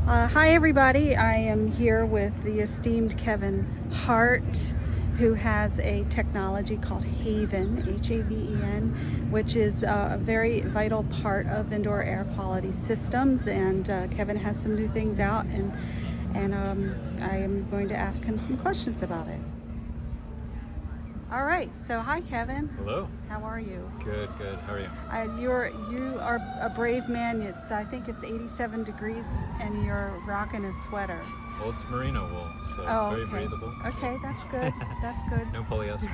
Hi everybody, I am here with the esteemed Kevin Hart, who has a technology called Haven, Haven, which is a very vital part of indoor air quality systems, and Kevin has some new things out, and I am going to ask him some questions about it. All right, so hi Kevin. Hello. How are you? Good. How are you? You are a brave man. I think it's 87 degrees, and you're rocking a sweater. Well, it's merino wool, so it's very breathable. Okay, that's good. That's good. No polyester.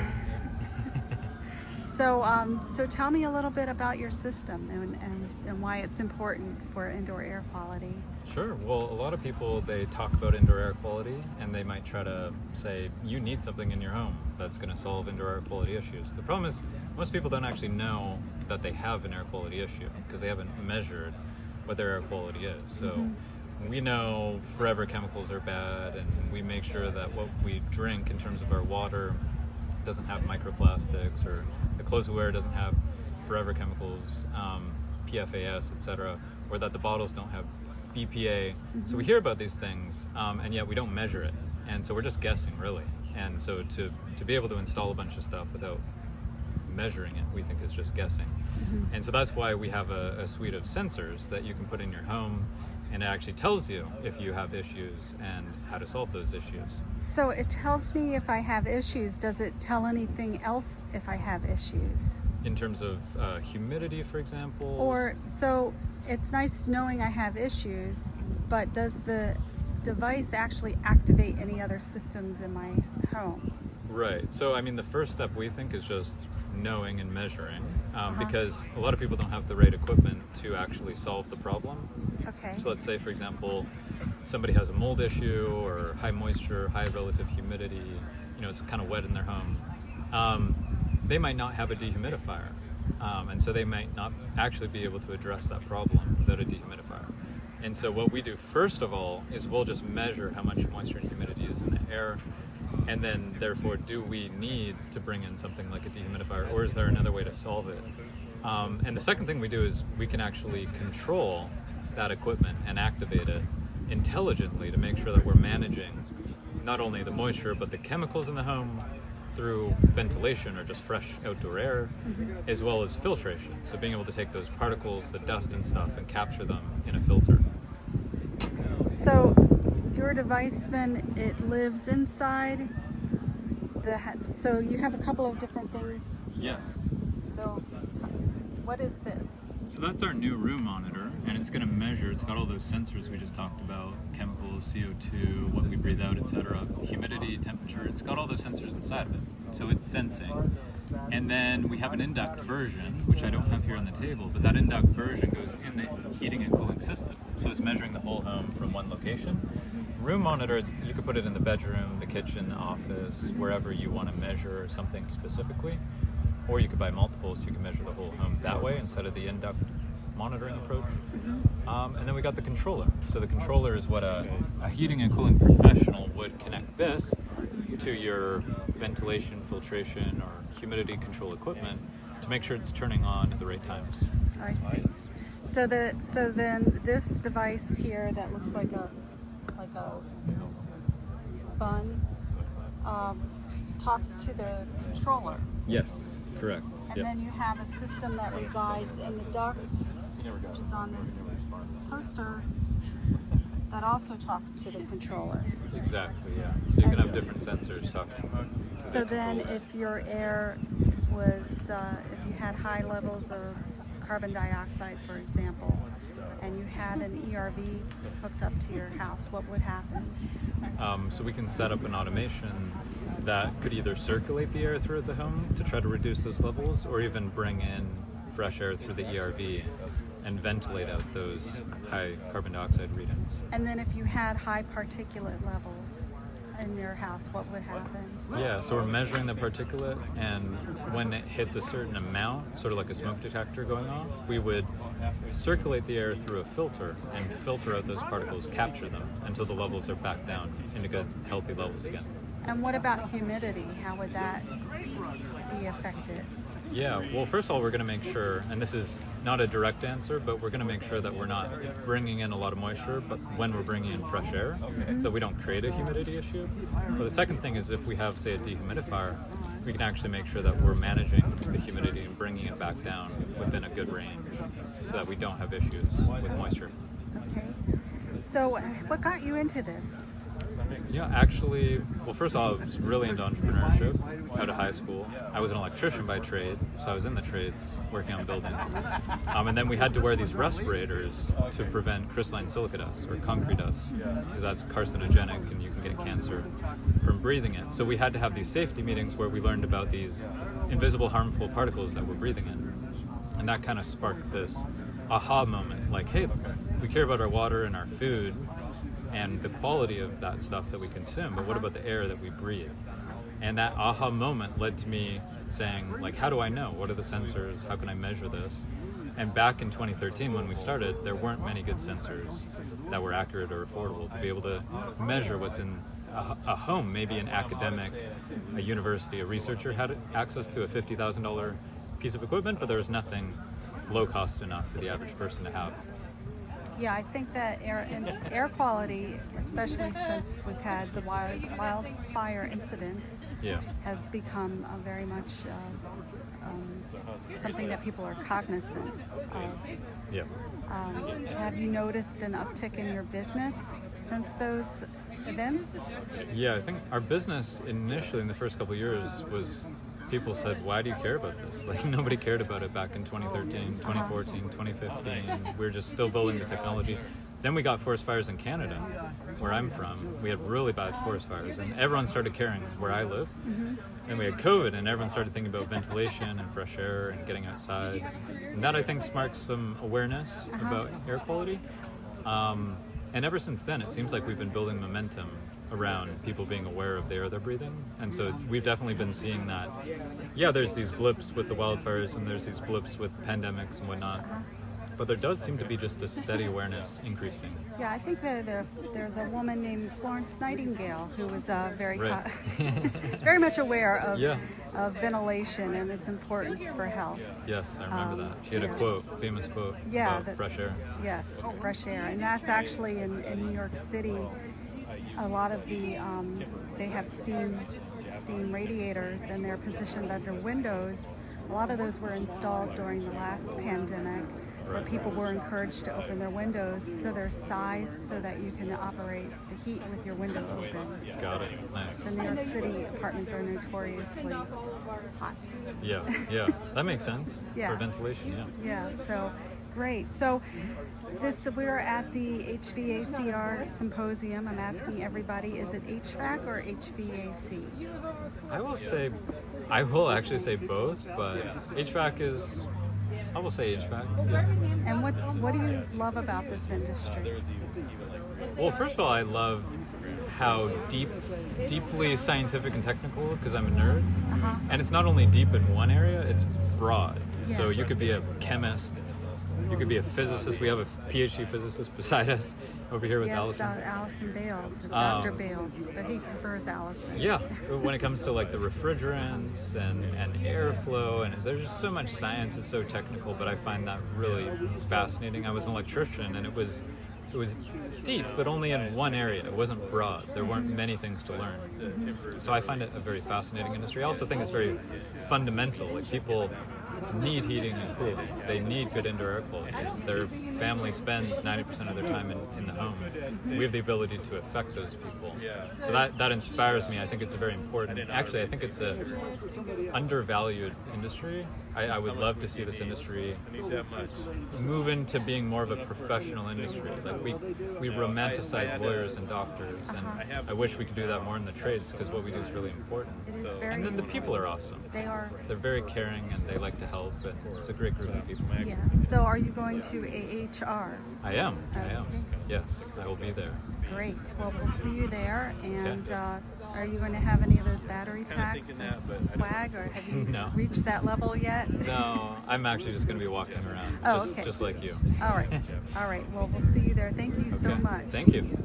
So tell me a little bit about your system and why it's important for indoor air quality. Sure. Well, a lot of people, they talk about indoor air quality, and they might try to say, you need something in your home that's going to solve indoor air quality issues. The problem is, most people don't actually know that they have an air quality issue because they haven't measured what their air quality is. So we know forever chemicals are bad, and we make sure that what we drink in terms of our water doesn't have microplastics, or the clothes we wear doesn't have forever chemicals, PFAS, etc., or that the bottles don't have BPA. So we hear about these things, and yet we don't measure it, and so we're just guessing, really. And so to be able to install a bunch of stuff without measuring it, we think is just guessing. And so that's why we have a suite of sensors that you can put in your home, and it actually tells you if you have issues and how to solve those issues. So it tells me if I have issues. Does it tell anything else if I have issues? In terms of humidity, for example? Or, so it's nice knowing I have issues, but does the device actually activate any other systems in my home? Right. So, I mean, the first step we think is just knowing and measuring, because a lot of people don't have the right equipment to actually solve the problem. Okay. So let's say, for example, somebody has a mold issue or high moisture, high relative humidity, it's kind of wet in their home. They might not have a dehumidifier, and so they might not actually be able to address that problem without a dehumidifier. And so what we do first of all is we'll just measure how much moisture and humidity is in the air, and then therefore do we need to bring in something like a dehumidifier, or is there another way to solve it? And the second thing we do is we can actually control that equipment and activate it intelligently to make sure that we're managing not only the moisture but the chemicals in the home through ventilation or just fresh outdoor air, as well as filtration. So being able to take those particles, the dust and stuff, and capture them in a filter. So your device then, it lives inside so you have a couple of different things. Yes. So what is this? So that's our new room monitor, and it's going to measure, it's got all those sensors we just talked about, chemicals, CO2, what we breathe out, etc., humidity, temperature, it's got all those sensors inside of it. So it's sensing. And then we have an induct version, which I don't have here on the table, but that induct version goes in the heating and cooling system. So it's measuring the whole home from one location. Room monitor, you could put it in the bedroom, the kitchen, the office, wherever you want to measure something specifically. Or you could buy multiples, so you can measure the whole home that way instead of the induct monitoring approach. And then we got the controller. So the controller is what a heating and cooling professional would connect this to your ventilation, filtration, or humidity control equipment to make sure it's turning on at the right times. I see. So then this device here that looks like a bun talks to the controller. Yes, correct. And then you have a system that resides in the duct, which is on this poster, that also talks to the controller. Exactly, yeah. So you can have different sensors talking. So then if your air was, if you had high levels of carbon dioxide, for example, and you had an ERV hooked up to your house, what would happen? So we can set up an automation that could either circulate the air through the home to try to reduce those levels, or even bring in fresh air through the ERV and ventilate out those high carbon dioxide readings. And then if you had high particulate levels in your house, what would happen? Yeah, so we're measuring the particulate, and when it hits a certain amount, sort of like a smoke detector going off, we would circulate the air through a filter and filter out those particles, capture them until the levels are back down into good, healthy levels again. And what about humidity? How would that be affected? Yeah, well, first of all, we're going to make sure, and this is not a direct answer, but we're going to make sure that we're not bringing in a lot of moisture, but when we're bringing in fresh air, so we don't create a humidity issue. But the second thing is if we have, say, a dehumidifier, we can actually make sure that we're managing the humidity and bringing it back down within a good range so that we don't have issues with moisture. Okay. So what got you into this? Yeah, actually, well, first of all, I was really into entrepreneurship out of high school. I was an electrician by trade, so I was in the trades working on buildings. And then we had to wear these respirators to prevent crystalline silica dust or concrete dust, because that's carcinogenic and you can get cancer from breathing it. So we had to have these safety meetings where we learned about these invisible harmful particles that we're breathing in. And that kind of sparked this aha moment, like, hey, we care about our water and our food, and the quality of that stuff that we consume, but what about the air that we breathe? And that aha moment led to me saying, like, how do I know? What are the sensors? How can I measure this? And back in 2013 when we started, there weren't many good sensors that were accurate or affordable to be able to measure what's in a home. Maybe an academic, a university, a researcher had access to a $50,000 piece of equipment, but there was nothing low cost enough for the average person to have. Yeah, I think that air quality, especially since we've had the wildfire incidents, has become very much something that people are cognizant of. Yeah. Have you noticed an uptick in your business since those events? Yeah, I think our business initially in the first couple of years was, people said, why do you care about this? Like, nobody cared about it back in 2013, 2014, 2015. We were just still building the technology. Then we got forest fires in Canada, where I'm from. We had really bad forest fires, and everyone started caring where I live. Then we had COVID, and everyone started thinking about ventilation and fresh air and getting outside. And that, I think, sparked some awareness about air quality. And ever since then, it seems like we've been building momentum around people being aware of the air they're breathing. And so we've definitely been seeing that. Yeah, there's these blips with the wildfires and there's these blips with pandemics and whatnot. But there does seem to be just a steady awareness increasing. Yeah, I think that there's a woman named Florence Nightingale who was very very much aware of ventilation and its importance for health. Yes, I remember that. She had a quote, famous quote, about fresh air. Yes, fresh air. And that's actually in New York City. A lot of the, they have steam radiators and they're positioned under windows. A lot of those were installed during the last pandemic, where people were encouraged to open their windows so they're sized so that you can operate the heat with your window open. Got it. Nice. So New York City apartments are notoriously hot. Yeah, that makes sense for ventilation. Yeah, so great. So we're at the HVACR Symposium. I'm asking everybody, is it HVAC or HVAC? I will actually say both, but HVAC is, I will say HVAC. Yeah. And what do you love about this industry? Well, first of all, I love how deeply scientific and technical, because I'm a nerd. And it's not only deep in one area, it's broad. Yeah. So you could be a chemist, you could be a physicist. We have a PhD physicist beside us over here with Allison. Yes, Allison Bales, Dr. Bales, but he prefers Allison. Yeah, when it comes to like the refrigerants and airflow, and there's just so much science, it's so technical, but I find that really fascinating. I was an electrician and it was deep, but only in one area. It wasn't broad. There weren't many things to learn. So I find it a very fascinating industry. I also think it's very fundamental. Like, people need heating and cooling. They need good indoor air quality. Their family spends 90% of their time in the home. We have the ability to affect those people. So that inspires me. I think it's a very important, actually I think it's a undervalued industry. I would love to see this industry move into being more of a professional industry. Like, we romanticize lawyers and doctors, and I wish we could do that more in the trades, because what we do is really important. It is very And then the people are awesome. They are. They're very caring and they like to help, and it's a great group of people. Yeah. So are you going to AHR? I am. Okay. Yes, I will be there. Great. Well, we'll see you there. And are you going to have any of those battery packs as swag, or have you reached that level yet? No, I'm actually just going to be walking around, just like you. All right. Well, we'll see you there. Thank you so much. Thank you.